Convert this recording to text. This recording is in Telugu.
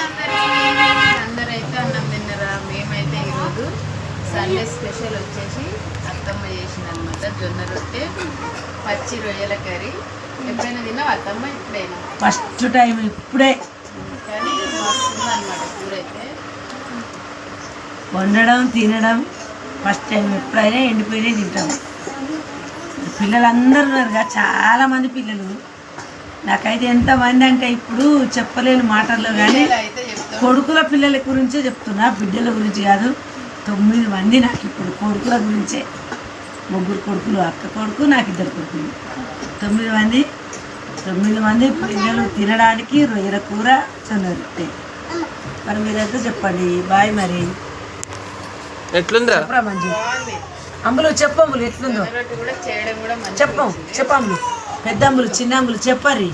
అందరైతే అన్నం తిన్నరా? మేమైతే ఈరోజు సండే స్పెషల్ వచ్చేసి అత్తమ్మ చేసిన అనమాట జొన్న రొట్టె పచ్చి రొయ్యల కర్రీ. ఎప్పుడైనా తిన్నావు అత్తమ్మ? ఇప్పుడైనా ఫస్ట్ టైం ఇప్పుడే. కానీ వస్తుంది అనమాట కూర అయితే వండడం తినడం ఫస్ట్ టైం. ఎప్పుడైనా ఎండిపోయినా తింటాం. పిల్లలందరూ ఉన్నారుగా, చాలామంది పిల్లలు. నాకైతే ఎంతమంది అంటే ఇప్పుడు చెప్పలేని మాటల్లో. కానీ కొడుకుల పిల్లల గురించే చెప్తున్నా, బిడ్డల గురించి కాదు. 9 మంది నాకు ఇప్పుడు కొడుకుల గురించే. 3 కొడుకులు, అక్క కొడుకు, నాకు 2 కొడుకులు. 9 మంది. 9 మంది పిల్లలు తినడానికి రొయ్యల కూర జొన్న రొట్టె. మరి మీరైతే చెప్పండి. బాయ్. మరి ఎట్లుందా మంచి అంబులు చెప్పంబులు ఎట్లుందో చెప్పం. చెప్పంబులు పెద్ద అంబులు చిన్న అంబులు చెప్పరి.